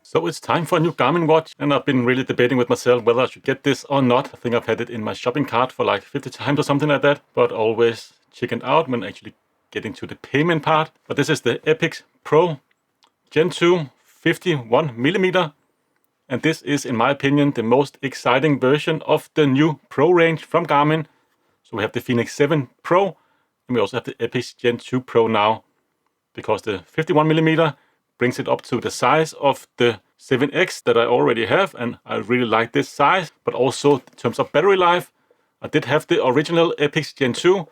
So it's time for a new Garmin watch, and I've been really debating with myself whether I should get this or not. I think I've had it in my shopping cart for like 50 times or something like that, but always chickened out when actually getting to the payment part. But this is the Epix Pro Gen 2 51mm, and this is, in my opinion, the most exciting version of the new Pro range from Garmin. So we have the Fenix 7 Pro, and we also have the Epix Gen 2 Pro now, because the 51mm brings it up to the size of the 7X that I already have, and I really like this size. But also in terms of battery life, I did have the original Epix Gen 2,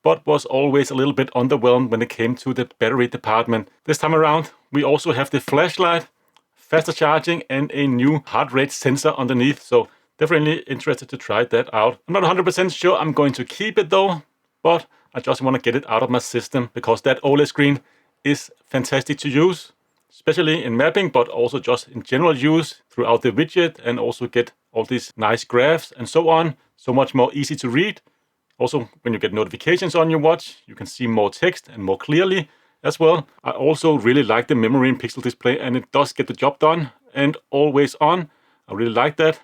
but was always a little bit underwhelmed when it came to the battery department. This time around, we also have the flashlight, faster charging, and a new heart rate sensor underneath. So definitely interested to try that out. I'm not 100% sure I'm going to keep it though, but I just want to get it out of my system because that OLED screen is fantastic to use, especially in mapping, but also just in general use throughout the widget, and also get all these nice graphs and so on. So much more easy to read. Also, when you get notifications on your watch, you can see more text and more clearly as well. I also really like the memory and pixel display, and it does get the job done and always on. I really like that,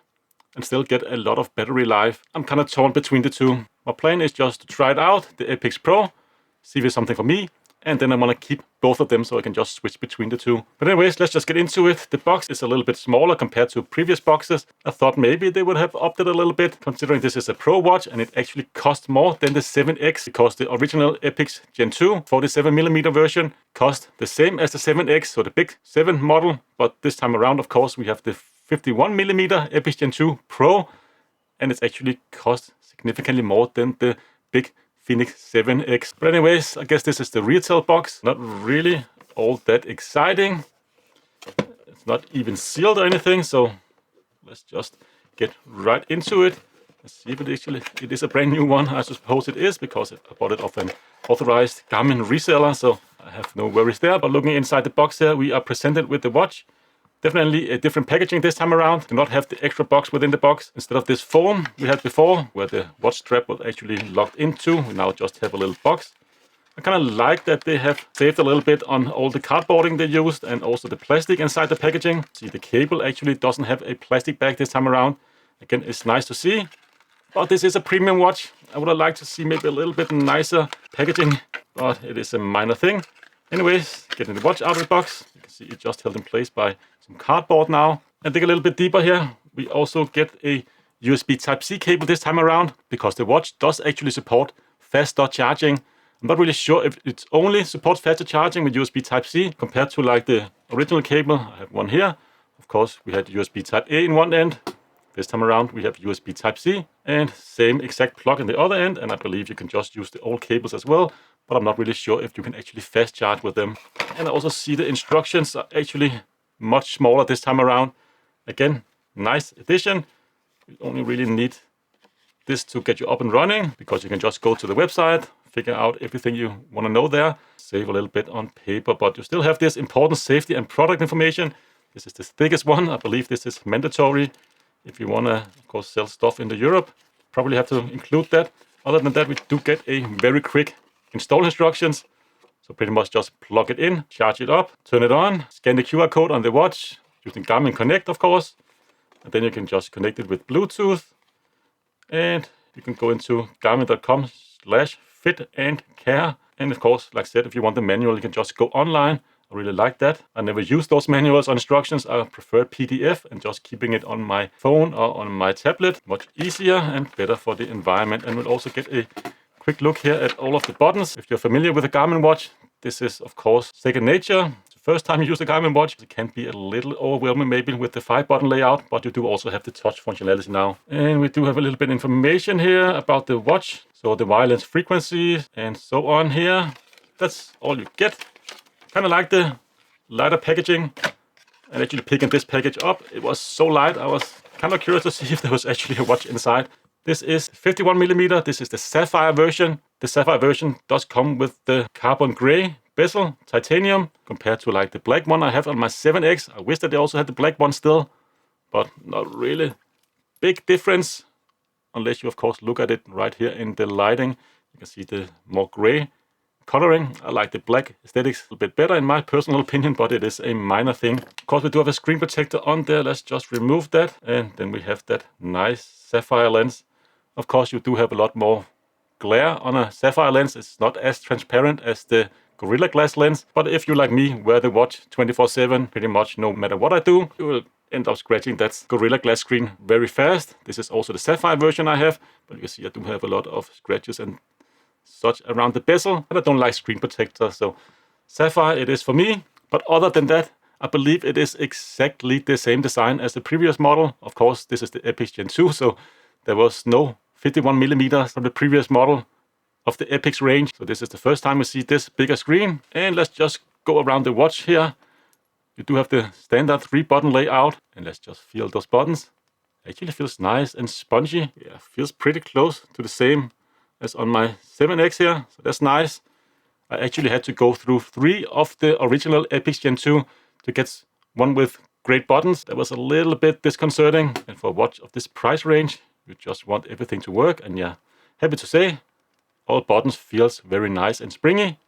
and still get a lot of battery life. I'm kind of torn between the two. My plan is just to try it out, the Epix Pro, see if it's something for me, and then I want to keep both of them so I can just switch between the two. But anyways, let's just get into it. The box is a little bit smaller compared to previous boxes. I thought maybe they would have upped it a little bit, considering this is a Pro watch and it actually costs more than the 7X, because the original Epix Gen 2 47mm version cost the same as the 7X, so the big 7 model. But this time around, of course, we have the 51mm Epix Gen 2 Pro, and it's actually cost significantly more than the big Fenix 7X. But anyways, I guess this is the retail box. Not really all that exciting. It's not even sealed or anything, so let's just get right into it. Let's see if it is a brand new one. I suppose it is, because I bought it off an authorized Garmin reseller, so I have no worries there. But looking inside the box here, we are presented with the watch. Definitely a different packaging this time around. Do not have the extra box within the box. Instead of this foam we had before, where the watch strap was actually locked into, we now just have a little box. I kind of like that they have saved a little bit on all the cardboarding they used, and also the plastic inside the packaging. See, the cable actually doesn't have a plastic bag this time around. Again, it's nice to see. But this is a premium watch. I would have liked to see maybe a little bit nicer packaging, but it is a minor thing. Anyways, getting the watch out of the box. You can see it just held in place by some cardboard now. And dig a little bit deeper here. We also get a USB Type-C cable this time around, because the watch does actually support faster charging. I'm not really sure if it only supports faster charging with USB Type-C compared to like the original cable. I have one here. Of course, we had USB Type-A in one end. This time around we have USB Type-C, and same exact plug in the other end, and I believe you can just use the old cables as well, but I'm not really sure if you can actually fast charge with them. And I also see the instructions are actually much smaller this time around. Again, nice addition. You only really need this to get you up and running, because you can just go to the website, figure out everything you want to know there, save a little bit on paper, but you still have this important safety and product information. This is the thickest one. I believe this is mandatory if you want to, of course, sell stuff into Europe. Probably have to include that. Other than that, we do get a very quick install instructions. So pretty much just plug it in, charge it up, turn it on, scan the QR code on the watch using Garmin Connect, of course. And then you can just connect it with Bluetooth. And you can go into garmin.com/fit-and-care. And of course, like I said, if you want the manual, you can just go online. I really like that. I never use those manuals or instructions. I prefer PDF and just keeping it on my phone or on my tablet. Much easier and better for the environment. And we'll also get a quick look here at all of the buttons. If you're familiar with a Garmin watch, this is of course second nature. It's the first time you use a Garmin watch. It can be a little overwhelming maybe with the 5-button layout, but you do also have the touch functionality now. And we do have a little bit of information here about the watch. So the wireless frequencies and so on here. That's all you get. Kind of like the lighter packaging, and actually picking this package up, it was so light I was kind of curious to see if there was actually a watch inside. This is 51mm, this is the Sapphire version. The Sapphire version does come with the carbon gray bezel, titanium, compared to like the black one I have on my 7X. I wish that they also had the black one still, but not really big difference, unless you of course look at it right here in the lighting. You can see the more gray coloring. I like the black aesthetics a bit better in my personal opinion, but it is a minor thing. Of course, we do have a screen protector on there. Let's just remove that. And then we have that nice sapphire lens. Of course, you do have a lot more glare on a sapphire lens. It's not as transparent as the Gorilla Glass lens, but if you, like me, wear the watch 24/7, pretty much no matter what I do, you will end up scratching that Gorilla Glass screen very fast. This is also the sapphire version I have, but you can see I do have a lot of scratches and such around the bezel, and I don't like screen protectors, so sapphire it is for me. But other than that, I believe it is exactly the same design as the previous model. Of course, this is the Epix Gen 2, so there was no 51mm from the previous model of the Epix range. So this is the first time we see this bigger screen. And let's just go around the watch here. You do have the standard 3-button layout. And let's just feel those buttons. Actually feels nice and spongy. Yeah, feels pretty close to the same as on my 7X here. So that's nice. I actually had to go through 3 of the original Epix Gen 2 to get one with great buttons. That was a little bit disconcerting. And for a watch of this price range, you just want everything to work. And yeah, happy to say, all buttons feels very nice and springy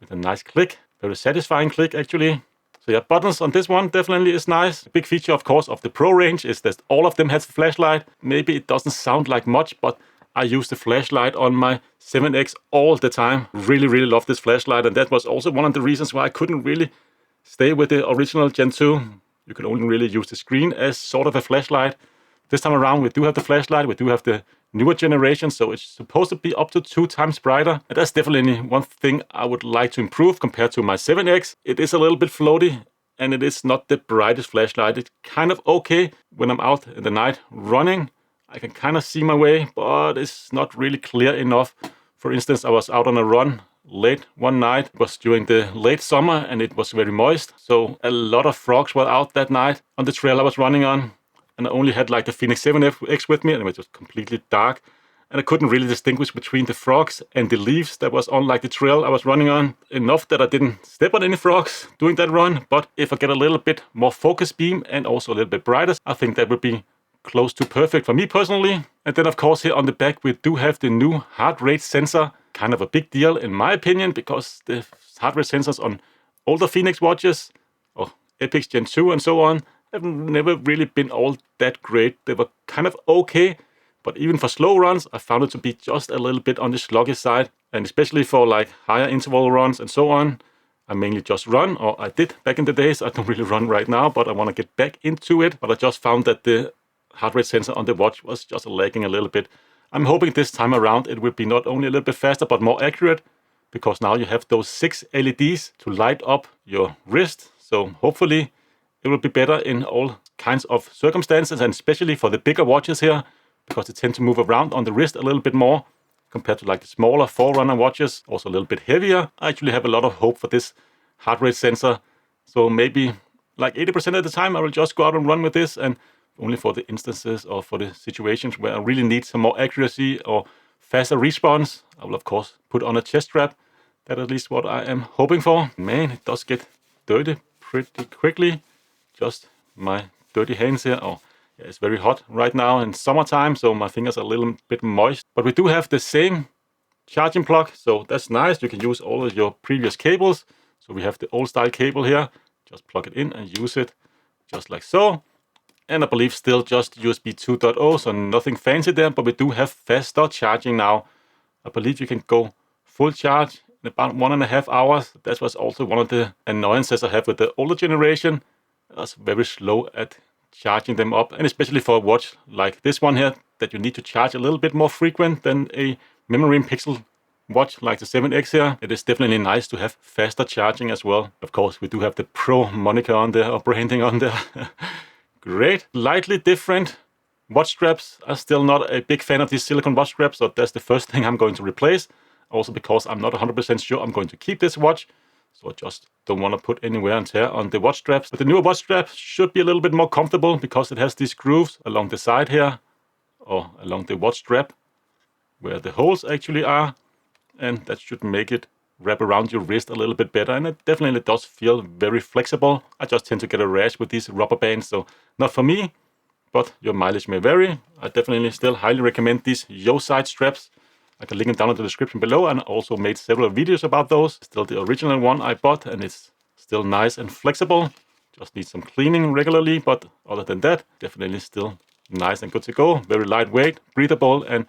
with a nice click. Very satisfying click actually. So yeah, buttons on this one definitely is nice. A big feature, of course, of the Pro range is that all of them has a flashlight. Maybe it doesn't sound like much, but I use the flashlight on my 7X all the time. Really, really love this flashlight. And that was also one of the reasons why I couldn't really stay with the original Gen 2. You can only really use the screen as sort of a flashlight. This time around, we do have the flashlight. We do have the newer generation, so it's supposed to be up to 2 times brighter. And that's definitely one thing I would like to improve compared to my 7X. It is a little bit floaty, and it is not the brightest flashlight. It's kind of okay when I'm out in the night running. I can kind of see my way, but it's not really clear enough. For instance, I was out on a run late one night. It was during the late summer, and it was very moist. So a lot of frogs were out that night on the trail I was running on. And I only had like the Fenix 7X with me, and it was just completely dark. And I couldn't really distinguish between the frogs and the leaves that was on like the trail I was running on. Enough that I didn't step on any frogs doing that run. But if I get a little bit more focus beam and also a little bit brighter, I think that would be close to perfect for me personally. And then of course here on the back we do have the new heart rate sensor. Kind of a big deal in my opinion, because the heart rate sensors on older Fenix watches, or Epix Gen 2 and so on, have never really been all that great. They were kind of okay, but even for slow runs, I found it to be just a little bit on the sluggish side. And especially for like higher interval runs and so on, I mainly just run, or I did back in the days. I don't really run right now, but I want to get back into it. But I just found that the heart rate sensor on the watch was just lagging a little bit. I'm hoping this time around it will be not only a little bit faster, but more accurate, because now you have those 6 LEDs to light up your wrist. So hopefully it will be better in all kinds of circumstances, and especially for the bigger watches here, because they tend to move around on the wrist a little bit more compared to like the smaller Forerunner watches, also a little bit heavier. I actually have a lot of hope for this heart rate sensor. So maybe like 80% of the time I will just go out and run with this, and only for the instances or for the situations where I really need some more accuracy or faster response, I will of course put on a chest strap. That's at least what I am hoping for. Man, it does get dirty pretty quickly. Just my dirty hands here. Oh, yeah, it's very hot right now in summertime, so my fingers are a little bit moist. But we do have the same charging plug, so that's nice. You can use all of your previous cables. So we have the old style cable here. Just plug it in and use it just like so. And I believe still just USB 2.0, so nothing fancy there, but we do have faster charging now. I believe you can go full charge in about 1.5 hours. That was also one of the annoyances I have with the older generation. I was very slow at charging them up, and especially for a watch like this one here, that you need to charge a little bit more frequent than a memory and pixel watch like the 7X here. It is definitely nice to have faster charging as well. Of course, we do have the Pro moniker on there, or branding on there. Great. Lightly different watch straps. I'm still not a big fan of these silicone watch straps, so that's the first thing I'm going to replace. Also because I'm not 100% sure I'm going to keep this watch. So I just don't want to put any wear and tear on the watch straps. But the newer watch strap should be a little bit more comfortable because it has these grooves along the side here, or along the watch strap, where the holes actually are. And that should make it wrap around your wrist a little bit better, and it definitely does feel very flexible. I just tend to get a rash with these rubber bands, so not for me, but your mileage may vary. I definitely still highly recommend these Yo side straps. I can link them down in the description below, and I also made several videos about those. Still the original one I bought, and it's still nice and flexible. Just needs some cleaning regularly, but other than that, definitely still nice and good to go. Very lightweight, breathable, and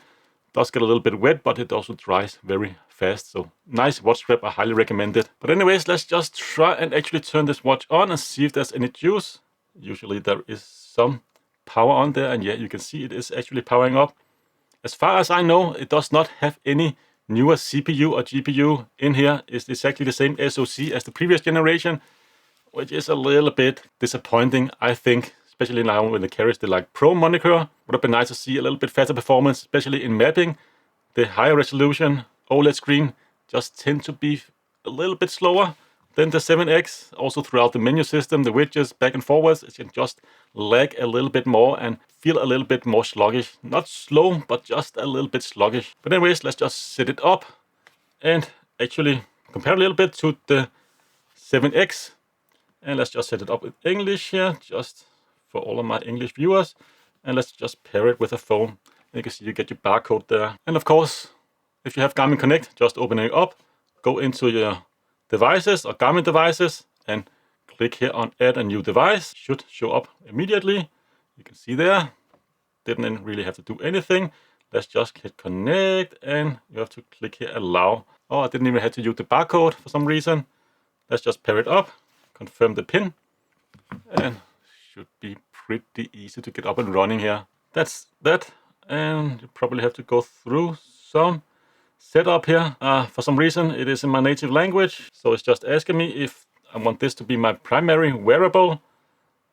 does get a little bit wet, but it also dries very fast. So nice watch strap, I highly recommend it. But anyways, let's just try and actually turn this watch on and see if there's any juice. Usually there is some power on there, and yeah, you can see it is actually powering up. As far as I know, it does not have any newer CPU or GPU in here. It's exactly the same SoC as the previous generation, which is a little bit disappointing, I think, especially now when it carries the Pro moniker. Would have been nice to see a little bit faster performance, especially in mapping. The higher resolution OLED screen just tend to be a little bit slower than the 7X. Also throughout the menu system, the widgets back and forwards, it can just lag a little bit more and feel a little bit more sluggish. Not slow, but just a little bit sluggish. But anyways, let's just set it up and actually compare a little bit to the 7X. And let's just set it up with English here, just for all of my English viewers. And let's just pair it with a phone. And you can see you get your barcode there. And of course, if you have Garmin Connect, just open it up, go into your devices or Garmin devices, and click here on Add a New Device. Should show up immediately. You can see there. Didn't really have to do anything. Let's just hit Connect, and you have to click here Allow. Oh, I didn't even have to use the barcode for some reason. Let's just pair it up, confirm the pin, and should be pretty easy to get up and running here. That's that, and you probably have to go through some setup here. For some reason it is in my native language, so it's just asking me if I want this to be my primary wearable,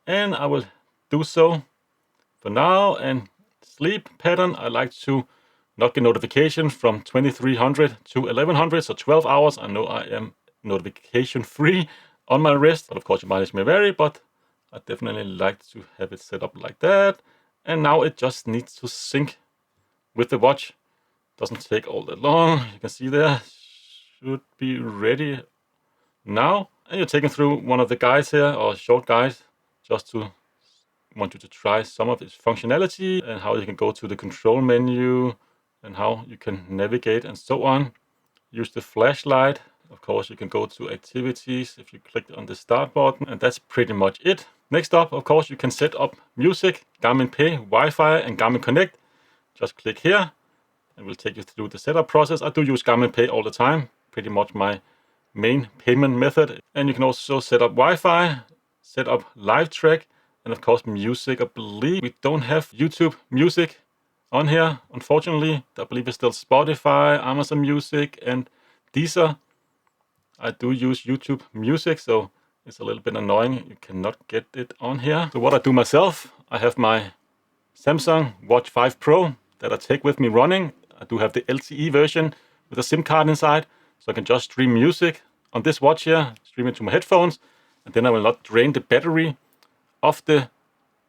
and I will do so for now. And sleep pattern, I like to not get notifications from 2300 to 1100, so 12 hours. I know I am notification free on my wrist, but of course your mileage may vary, but I definitely like to have it set up like that. And now it just needs to sync with the watch. Doesn't take all that long. You can see there, should be ready now. And you're taken through one of the guides here, or short guides, just to want you to try some of its functionality and how you can go to the control menu and how you can navigate and so on. Use the flashlight. Of course, you can go to activities if you click on the start button, and that's pretty much it. Next up, of course, you can set up music, Garmin Pay, Wi-Fi, and Garmin Connect. Just click here, and we'll take you through the setup process. I do use Garmin Pay all the time, pretty much my main payment method. And you can also set up Wi-Fi, set up live track, and of course music. I believe we don't have YouTube Music on here, unfortunately. I believe it's still Spotify, Amazon Music, and Deezer. I do use YouTube Music, so it's a little bit annoying. You cannot get it on here. So what I do myself, I have my Samsung Watch 5 Pro that I take with me running. I do have the LTE version with a SIM card inside, so I can just stream music on this watch here, stream it to my headphones, and then I will not drain the battery of the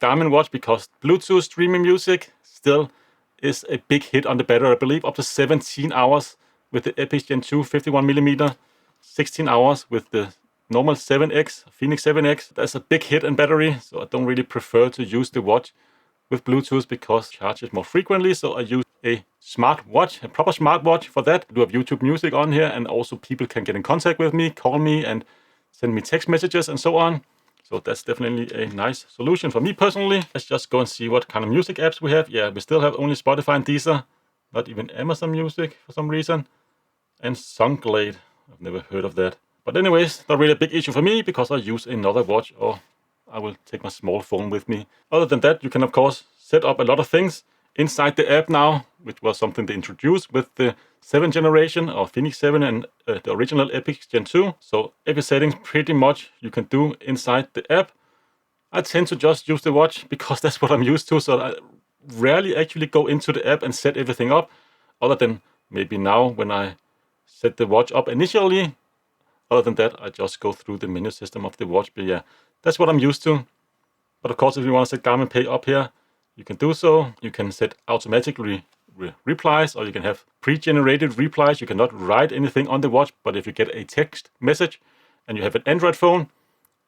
Garmin watch, because Bluetooth streaming music still is a big hit on the battery. I believe up to 17 hours with the Epix Gen2 51mm, 16 hours with the normal 7X, Fenix 7X. That's a big hit in battery, so I don't really prefer to use the watch with Bluetooth because it charges more frequently. So I use a smart watch, a proper smartwatch for that. I do have YouTube Music on here, and also people can get in contact with me, call me, and send me text messages and so on. So that's definitely a nice solution for me personally. Let's just go and see what kind of music apps we have. Yeah, we still have only Spotify and Deezer, not even Amazon Music for some reason. And Soundglade, I've never heard of that. But anyways, not really a big issue for me because I use another watch, or I will take my small phone with me. Other than that, you can of course set up a lot of things inside the app now, which was something they introduced with the 7th generation or Fenix 7 and the original Epix Gen 2. So every settings pretty much you can do inside the app. I tend to just use the watch because that's what I'm used to, so I rarely actually go into the app and set everything up, other than maybe now when I set the watch up initially. Other than that, I just go through the menu system of the watch. But yeah, that's what I'm used to. But of course, if you want to set Garmin Pay up here, you can do so. You can set automatic replies, or you can have pre-generated replies. You cannot write anything on the watch, but if you get a text message and you have an Android phone,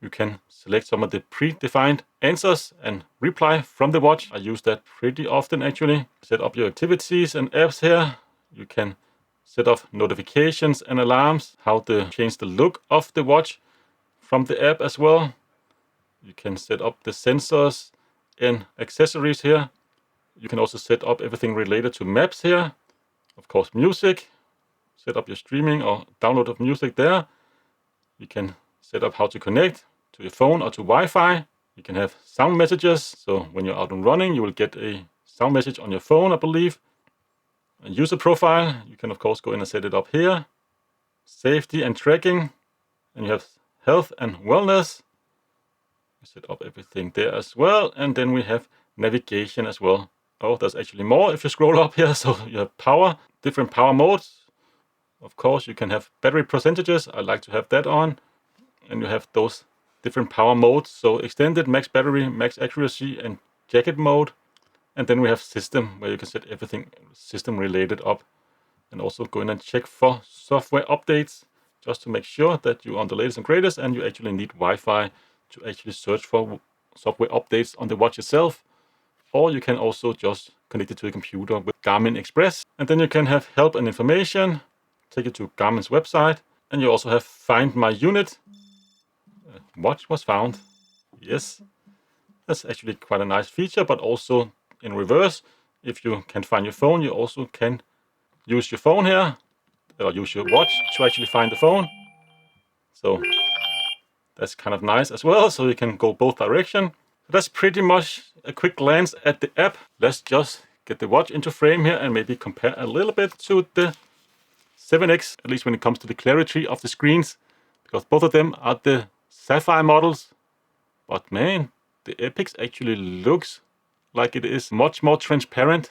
you can select some of the predefined answers and reply from the watch. I use that pretty often actually. Set up your activities and apps here. you can set off notifications and alarms, how to change the look of the watch from the app as well. You can set up the sensors and accessories here. You can also set up everything related to maps here. Of course, music. Set up your streaming or download of music there. You can set up how to connect to your phone or to Wi-Fi. You can have sound messages. So when you're out and running, you will get a sound message on your phone, I believe. A user profile. You can of course go in and set it up here. Safety and tracking. And you have health and wellness. You set up everything there as well. And then we have navigation as well. Oh, there's actually more if you scroll up here. So you have power, different power modes. Of course, you can have battery percentages. I like to have that on. And you have those different power modes. So extended, max battery, max accuracy, and jacket mode. And then we have system, where you can set everything system related up. And also go in and check for software updates, just to make sure that you're on the latest and greatest, and you actually need Wi-Fi to actually search for software updates on the watch itself. Or you can also just connect it to a computer with Garmin Express. And then you can have help and information, take it to Garmin's website. And you also have Find My Unit. Watch was found. Yes, that's actually quite a nice feature, but also in reverse, if you can't find your phone, you also can use your phone here, or use your watch to actually find the phone. So that's kind of nice as well, so you can go both directions. That's pretty much a quick glance at the app. Let's just get the watch into frame here and maybe compare a little bit to the 7X, at least when it comes to the clarity of the screens, because both of them are the Sapphire models. But man, the Epix actually looks like it is much more transparent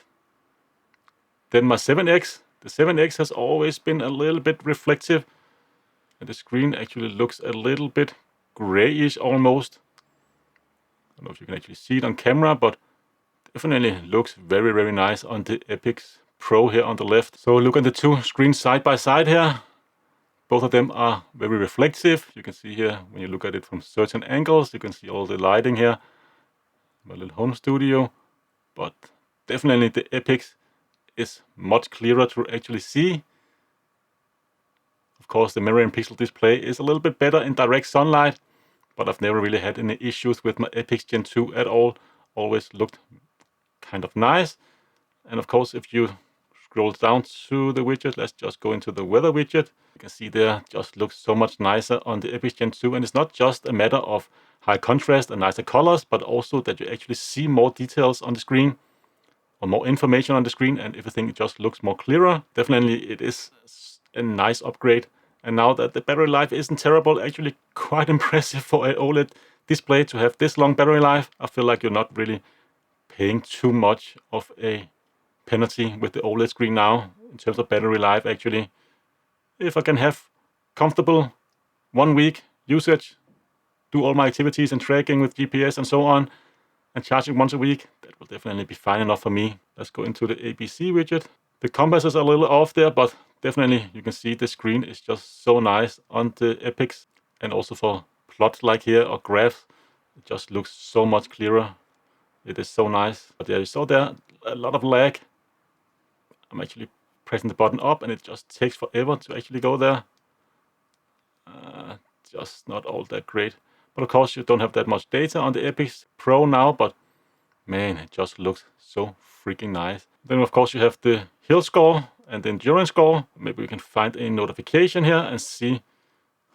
than my 7X. The 7X has always been a little bit reflective, and the screen actually looks a little bit grayish almost. I don't know if you can actually see it on camera, but definitely looks very, very nice on the Epix Pro here on the left. So look at the two screens side by side here. Both of them are very reflective. You can see here, when you look at it from certain angles, you can see all the lighting here. My little home studio. But definitely the Epix is much clearer to actually see. Of course, the mirror and pixel display is a little bit better in direct sunlight, but I've never really had any issues with my Epix Gen 2 at all. Always looked kind of nice. And of course, if you scroll down to the widget, let's just go into the weather widget. You can see there just looks so much nicer on the Epix Gen 2. And it's not just a matter of high contrast and nicer colors, but also that you actually see more details on the screen, or more information on the screen, and everything just looks more clearer. Definitely it is a nice upgrade. And now that the battery life isn't terrible, actually quite impressive for an OLED display to have this long battery life. I feel like you're not really paying too much of a penalty with the OLED screen now in terms of battery life. Actually, if I can have comfortable 1 week usage, do all my activities and tracking with GPS and so on, and charging once a week, that will definitely be fine enough for me. Let's go into the ABC widget. The compass is a little off there, but definitely you can see the screen is just so nice on the Epix. And also for plots like here or graphs, it just looks so much clearer. It is so nice. But yeah, you saw there a lot of lag. I'm actually pressing the button up and it just takes forever to actually go there. Just not all that great. But of course you don't have that much data on the Epix Pro now, but man, it just looks so freaking nice. Then of course you have the hill score and the endurance score. Maybe we can find a notification here and see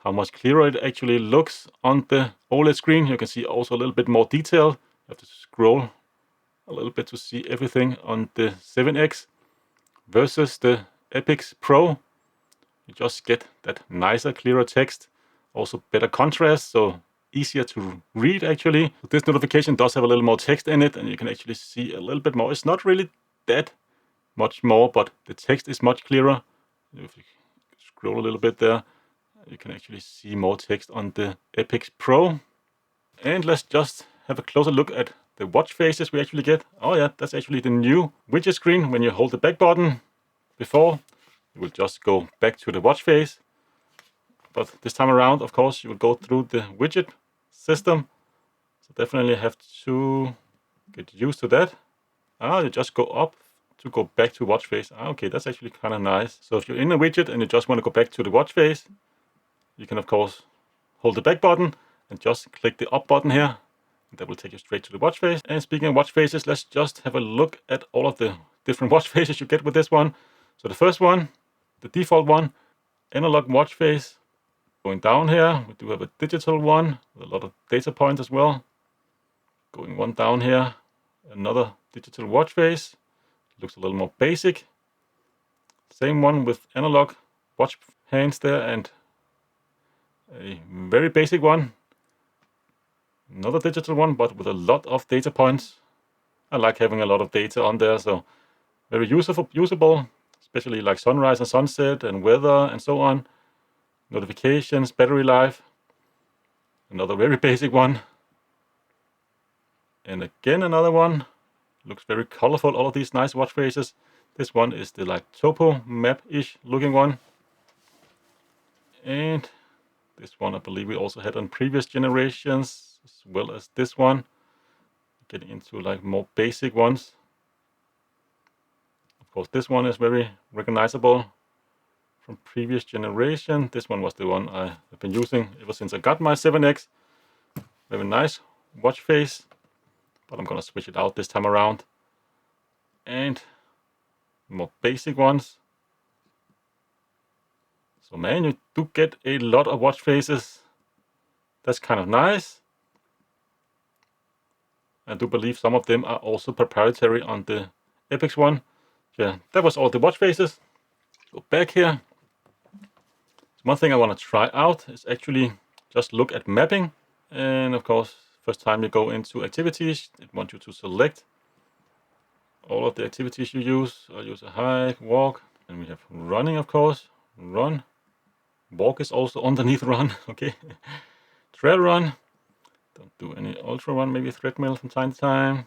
how much clearer it actually looks on the OLED screen. You can see also a little bit more detail. You have to scroll a little bit to see everything on the 7X versus the Epix Pro. You just get that nicer, clearer text, also better contrast, so easier to read actually. This notification does have a little more text in it, and you can actually see a little bit more. It's not really that much more, but the text is much clearer. If you scroll a little bit there, you can actually see more text on the Epix Pro. And let's just have a closer look at the watch faces we actually get. Oh yeah, that's actually the new widget screen. When you hold the back button, before you will just go back to the watch face. But this time around, of course, you will go through the widget system. So definitely have to get used to that. You just go up to go back to watch face. Okay, that's actually kind of nice. So if you're in a widget and you just want to go back to the watch face, you can of course hold the back button and just click the up button here. And that will take you straight to the watch face. And speaking of watch faces, let's just have a look at all of the different watch faces you get with this one. So the first one, the default one, analog watch face. Going down here, we do have a digital one with a lot of data points as well. Going one down here, another digital watch face. Looks a little more basic. Same one with analog watch hands there and a very basic one. Another digital one, but with a lot of data points. I like having a lot of data on there, so very usable, especially like sunrise and sunset and weather and so on. Notifications, battery life. Another very basic one. And again another one. Looks very colorful, all of these nice watch faces. This one is the like topo map-ish looking one. And this one I believe we also had on previous generations, as well as this one. Getting into like more basic ones. Of course this one is very recognizable from previous generation. This one was the one I have been using ever since I got my 7X. Very nice watch face. But I'm gonna switch it out this time around. And more basic ones. So man, you do get a lot of watch faces. That's kind of nice. I do believe some of them are also proprietary on the Epix one. Yeah, that was all the watch faces. Go back here. So one thing I want to try out is actually just look at mapping. And of course, first time you go into activities, it wants you to select all of the activities you use. I use a hike, walk, and we have running, of course. Run. Walk is also underneath run, okay. Trail run. Don't do any ultra run, maybe treadmill from time to time.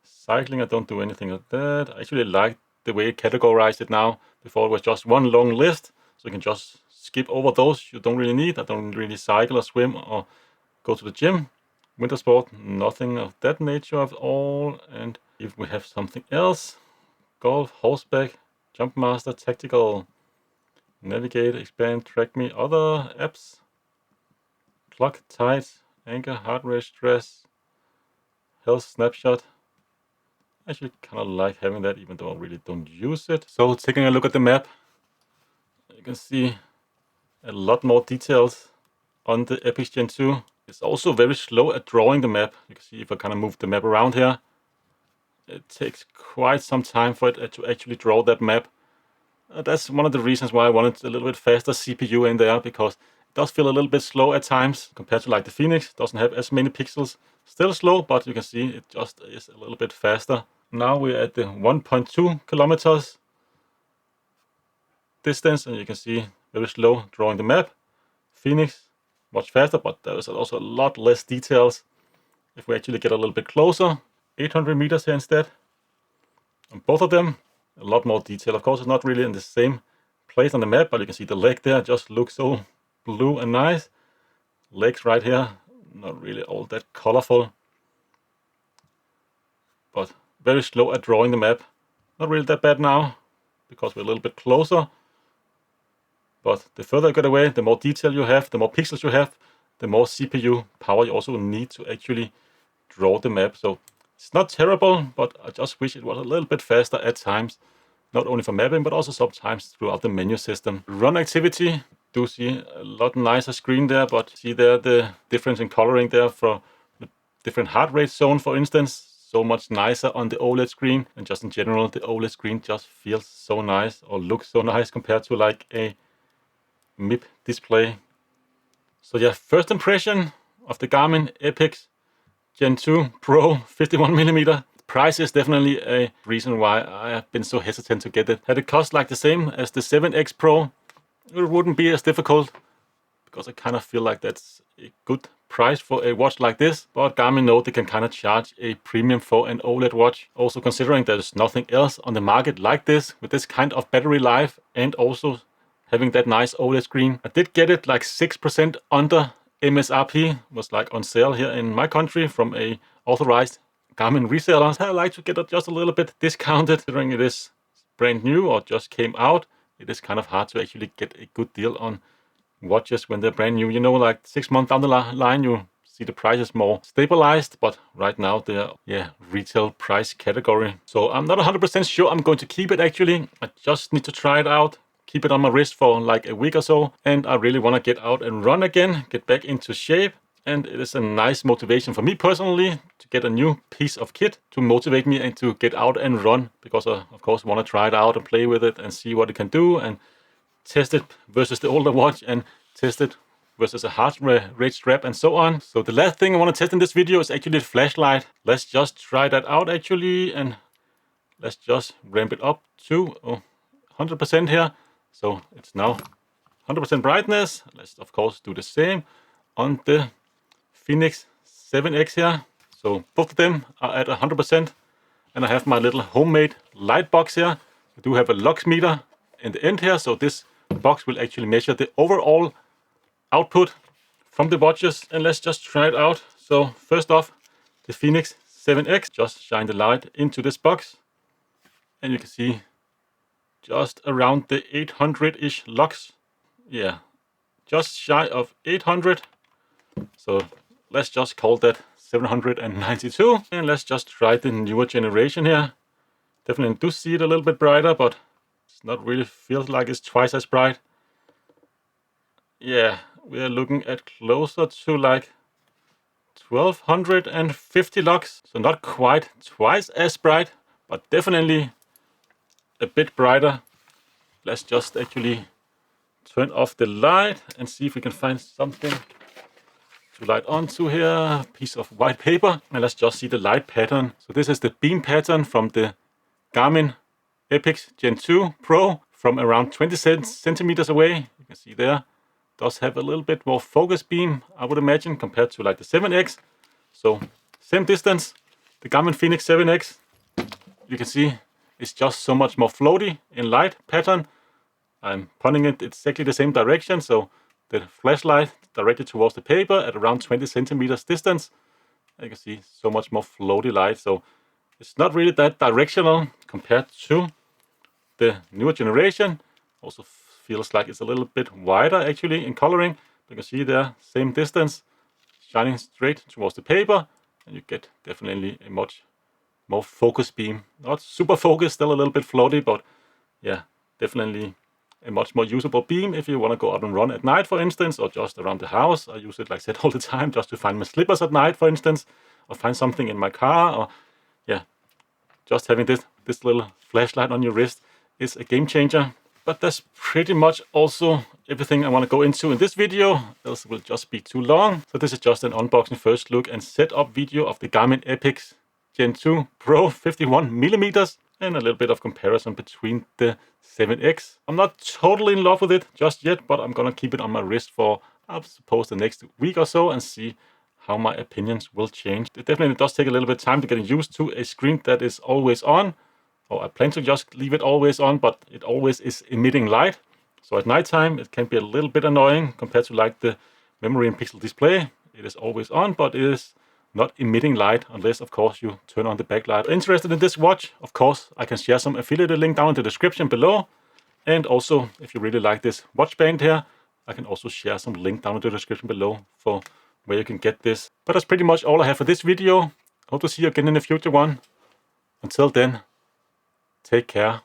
Cycling, I don't do anything like that. I actually like the way it categorized it now. Before it was just one long list, so you can just skip over those you don't really need. I don't really cycle or swim or go to the gym. Winter sport, nothing of that nature at all. And if we have something else, golf, horseback, jump master, tactical, navigate, expand, track me, other apps, clock, tight, anchor, heart rate, stress, health snapshot. I actually kind of like having that, even though I really don't use it. So taking a look at the map, you can see a lot more details on the Epix Gen 2. It's also very slow at drawing the map. You can see if I kind of move the map around here, it takes quite some time for it to actually draw that map. That's one of the reasons why I wanted a little bit faster CPU in there, because it does feel a little bit slow at times compared to like the Fenix. Doesn't have as many pixels. Still slow, but you can see it just is a little bit faster. Now we're at the 1.2 kilometers distance, and you can see very slow drawing the map. Fenix, much faster, but there is also a lot less details. If we actually get a little bit closer, 800 meters here instead. On both of them, a lot more detail. Of course, it's not really in the same place on the map, but you can see the leg there just looks so blue and nice. Legs right here, not really all that colorful, but very slow at drawing the map. Not really that bad now, because we're a little bit closer. But the further you get away, the more detail you have, the more pixels you have, the more CPU power you also need to actually draw the map. So it's not terrible, but I just wish it was a little bit faster at times. Not only for mapping, but also sometimes throughout the menu system. Run activity, do see a lot nicer screen there, but see there the difference in coloring there for the different heart rate zone, for instance. So much nicer on the OLED screen, and just in general, the OLED screen just feels so nice, or looks so nice compared to like a MIP display. So yeah, first impression of the Garmin Epix Gen 2 Pro 51mm. Price is definitely a reason why I have been so hesitant to get it. Had it cost like the same as the 7X Pro, it wouldn't be as difficult, because I kind of feel like that's a good price for a watch like this. But Garmin know they can kind of charge a premium for an OLED watch. Also considering there's nothing else on the market like this, with this kind of battery life, and also having that nice OLED screen. I did get it like 6% under MSRP, was like on sale here in my country from a authorized Garmin resellers, I like to get it just a little bit discounted, considering it is brand new or just came out. It is kind of hard to actually get a good deal on watches when they're brand new. You know, like 6 months down the line, you see the prices more stabilized, but right now they're retail price category. So I'm not 100% sure I'm going to keep it actually. I just need to try it out, keep it on my wrist for like a week or so, and I really want to get out and run again, get back into shape. And it is a nice motivation for me personally to get a new piece of kit to motivate me and to get out and run, because I of course want to try it out and play with it and see what it can do and test it versus the older watch and test it versus a heart rate strap and so on. So the last thing I want to test in this video is actually the flashlight. Let's just try that out actually, and let's just ramp it up to 100% here. So it's now 100% brightness. Let's of course do the same on the Fenix 7X here. So both of them are at 100%, and I have my little homemade light box here. I do have a lux meter in the end here, so this box will actually measure the overall output from the watches, and let's just try it out. So first off, the Fenix 7X, just shine the light into this box, and you can see just around the 800-ish lux. Yeah, just shy of 800. So let's just call that 792, and let's just try the newer generation here. Definitely do see it a little bit brighter, but it's not really feels like it's twice as bright. Yeah, we're looking at closer to like 1250 lux, so not quite twice as bright, but definitely a bit brighter. Let's just actually turn off the light and see if we can find something to light onto here. A piece of white paper, and let's just see the light pattern. So this is the beam pattern from the Garmin Epix Gen2 Pro from around 20 centimeters away. You can see there does have a little bit more focus beam, I would imagine, compared to like the 7X. So same distance. The Garmin Fenix 7X, you can see, is just so much more floaty in light pattern. I'm pointing it exactly the same direction, so the flashlight directed towards the paper at around 20 centimeters distance. You can see so much more floaty light, so it's not really that directional compared to the newer generation. Also feels like it's a little bit wider actually in coloring. You can see there, same distance, shining straight towards the paper, and you get definitely a much more focus beam. Not super focused, still a little bit floaty, but yeah, definitely a much more usable beam if you want to go out and run at night, for instance, or just around the house. I use it, like I said, all the time just to find my slippers at night, for instance, or find something in my car, or yeah, just having this little flashlight on your wrist is a game changer. But that's pretty much also everything I want to go into in this video, else it will just be too long. So this is just an unboxing, first look and setup video of the Garmin Epix Gen2 Pro 51mm, and a little bit of comparison between the 7X. I'm not totally in love with it just yet, but I'm gonna keep it on my wrist for, I suppose, the next week or so and see how my opinions will change. It definitely does take a little bit of time to get used to a screen that is always on. Or I plan to just leave it always on, but it always is emitting light. So at nighttime it can be a little bit annoying compared to like the memory and pixel display. It is always on, but it is not emitting light unless of course you turn on the backlight. Interested in this watch? Of course I can share some affiliate link down in the description below. And also if you really like this watch band here, I can also share some link down in the description below for where you can get this. But that's pretty much all I have for this video. Hope to see you again in a future one. Until then, take care.